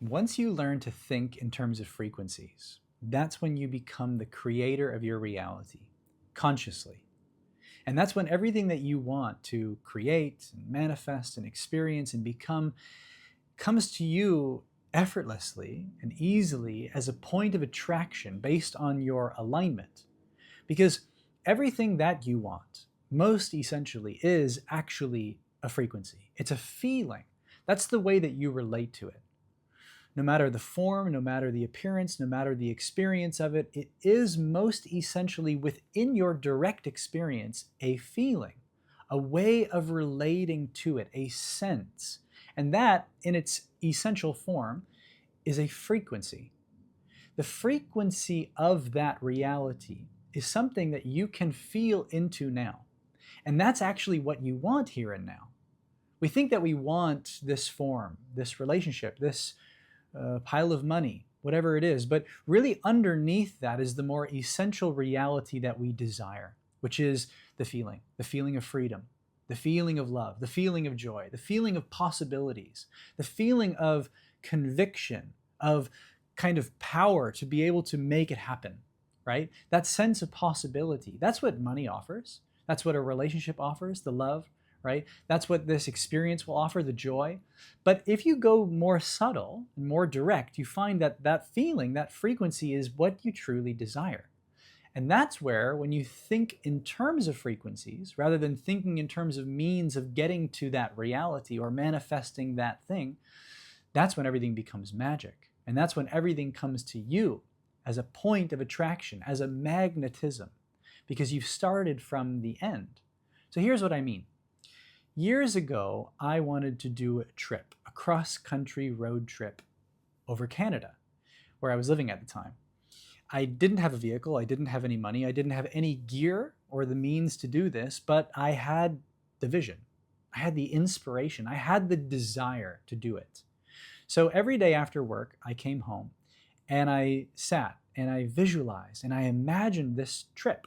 Once you learn to think in terms of frequencies, that's when you become the creator of your reality, consciously. And that's when everything that you want to create and manifest and experience and become comes to you effortlessly and easily as a point of attraction based on your alignment. Because everything that you want, most essentially, is actually a frequency. It's a feeling. That's the way that you relate to it. No matter the form, no matter the appearance, no matter the experience of it, it is most essentially within your direct experience a feeling, a way of relating to it, a sense. And that, in its essential form, is a frequency. The frequency of that reality is something that you can feel into now. And that's actually what you want here and now. We think that we want this form, this relationship, this pile of money, whatever it is. But really, underneath that is the more essential reality that we desire, which is the feeling of freedom, the feeling of love, the feeling of joy, the feeling of possibilities, the feeling of conviction, of kind of power to be able to make it happen, right? That sense of possibility. That's what money offers. That's what a relationship offers, the love, right? That's what this experience will offer, the joy. But if you go more subtle and more direct, you find that that feeling, that frequency is what you truly desire. And that's where, when you think in terms of frequencies, rather than thinking in terms of means of getting to that reality or manifesting that thing, that's when everything becomes magic. And that's when everything comes to you as a point of attraction, as a magnetism, because you've started from the end. So here's what I mean. Years ago, I wanted to do a trip, a cross-country road trip over Canada, where I was living at the time. I didn't have a vehicle, I didn't have any money, I didn't have any gear or the means to do this, but I had the vision, I had the inspiration, I had the desire to do it. So every day after work, I came home and I sat and I visualized and I imagined this trip.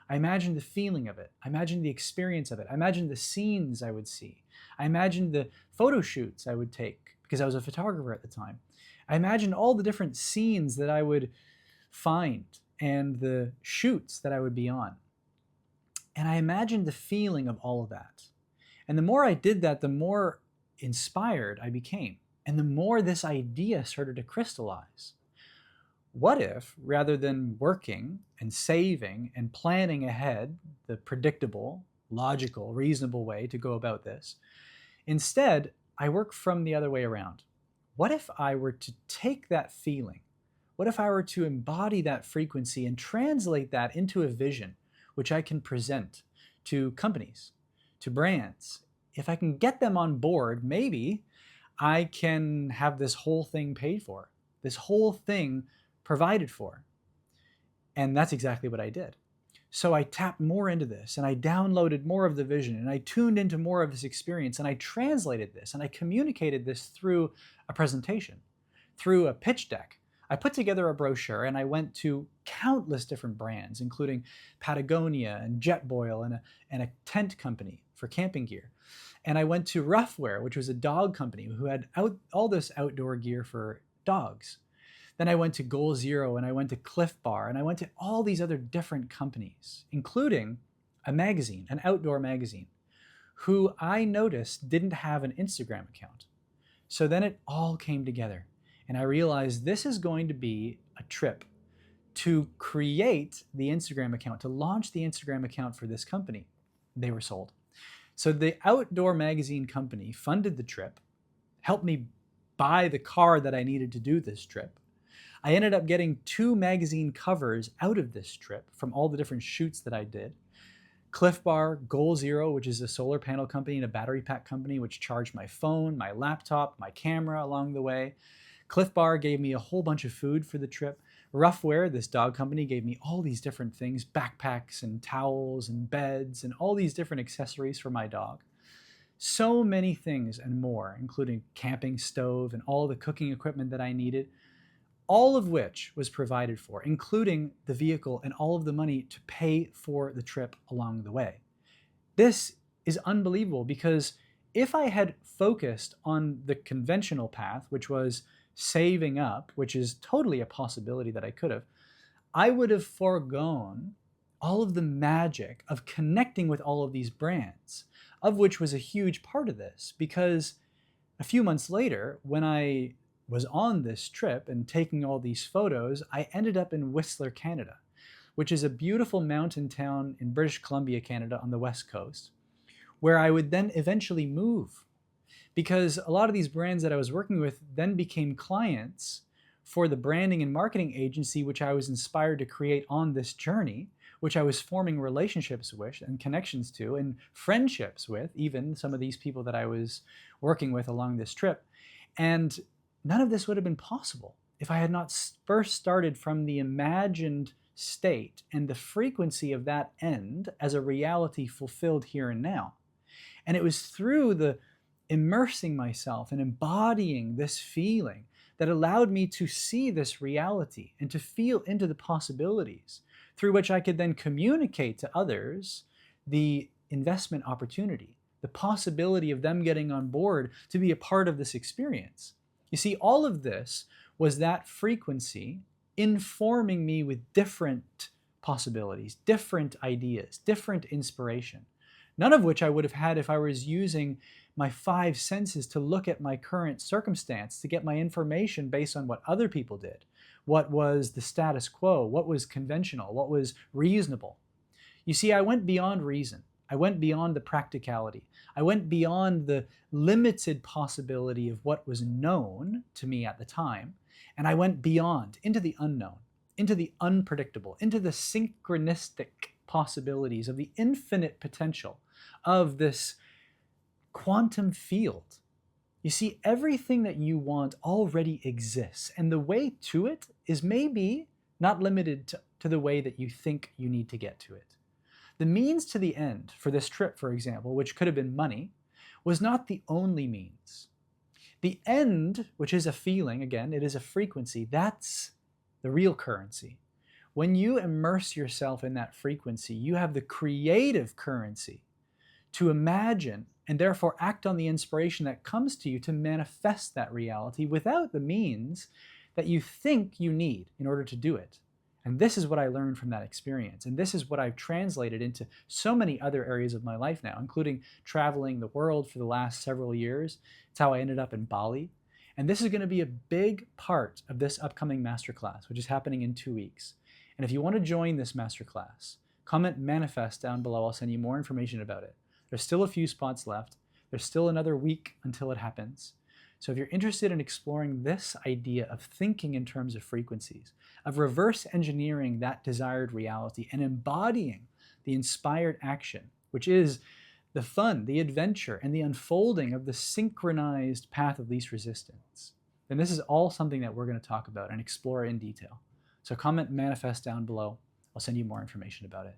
I imagined the feeling of it. I imagined the experience of it. I imagined the scenes I would see. I imagined the photo shoots I would take because I was a photographer at the time. I imagined all the different scenes that I would find and the shoots that I would be on. And I imagined the feeling of all of that. And the more I did that, the more inspired I became. And the more this idea started to crystallize. What if, rather than working and saving and planning ahead the predictable, logical, reasonable way to go about this, instead, I work from the other way around? What if I were to take that feeling? What if I were to embody that frequency and translate that into a vision which I can present to companies, to brands? If I can get them on board, maybe I can have this whole thing paid for, this whole thing provided for. And that's exactly what I did. So I tapped more into this and I downloaded more of the vision and I tuned into more of this experience and I translated this and I communicated this through a presentation, through a pitch deck. I put together a brochure and I went to countless different brands, including Patagonia and Jetboil and a tent company for camping gear. And I went to Roughwear, which was a dog company who had all this outdoor gear for dogs. Then I went to Goal Zero and I went to Cliff Bar and I went to all these other different companies, including a magazine, an outdoor magazine, who I noticed didn't have an Instagram account. So then it all came together and I realized this is going to be a trip to create the Instagram account, to launch the Instagram account for this company. They were sold. So the outdoor magazine company funded the trip, helped me buy the car that I needed to do this trip. I ended up getting 2 magazine covers out of this trip from all the different shoots that I did. Cliff Bar, Goal Zero, which is a solar panel company and a battery pack company, which charged my phone, my laptop, my camera along the way. Cliff Bar gave me a whole bunch of food for the trip. Roughwear, this dog company, gave me all these different things, backpacks and towels and beds and all these different accessories for my dog. So many things and more, including camping stove and all the cooking equipment that I needed, all of which was provided for, including the vehicle and all of the money to pay for the trip along the way. This is unbelievable because if I had focused on the conventional path, which was saving up, which is totally a possibility that I could have, I would have foregone all of the magic of connecting with all of these brands, of which was a huge part of this. Because a few months later, when I was on this trip and taking all these photos, I ended up in Whistler, Canada, which is a beautiful mountain town in British Columbia, Canada, on the west coast, where I would then eventually move. Because a lot of these brands that I was working with then became clients for the branding and marketing agency, which I was inspired to create on this journey, which I was forming relationships with and connections to and friendships with, even some of these people that I was working with along this trip. And none of this would have been possible if I had not first started from the imagined state and the frequency of that end as a reality fulfilled here and now. And it was through the immersing myself and embodying this feeling that allowed me to see this reality and to feel into the possibilities through which I could then communicate to others the investment opportunity, the possibility of them getting on board to be a part of this experience. You see, all of this was that frequency informing me with different possibilities, different ideas, different inspiration, none of which I would have had if I was using my five senses to look at my current circumstance, to get my information based on what other people did, what was the status quo, what was conventional, what was reasonable. You see, I went beyond reason. I went beyond the practicality. I went beyond the limited possibility of what was known to me at the time, and I went beyond into the unknown, into the unpredictable, into the synchronistic possibilities of the infinite potential of this quantum field. You see, everything that you want already exists, and the way to it is maybe not limited to the way that you think you need to get to it. The means to the end for this trip, for example, which could have been money, was not the only means. The end, which is a feeling, again, it is a frequency, that's the real currency. When you immerse yourself in that frequency, you have the creative currency to imagine and therefore act on the inspiration that comes to you to manifest that reality without the means that you think you need in order to do it. And this is what I learned from that experience. And this is what I've translated into so many other areas of my life now, including traveling the world for the last several years. It's how I ended up in Bali. And this is going to be a big part of this upcoming masterclass, which is happening in 2 weeks. And if you want to join this masterclass, comment manifest down below. I'll send you more information about it. There's still a few spots left. There's still another week until it happens. So if you're interested in exploring this idea of thinking in terms of frequencies, of reverse engineering that desired reality and embodying the inspired action, which is the fun, the adventure, and the unfolding of the synchronized path of least resistance, then this is all something that we're going to talk about and explore in detail. So comment manifest down below. I'll send you more information about it.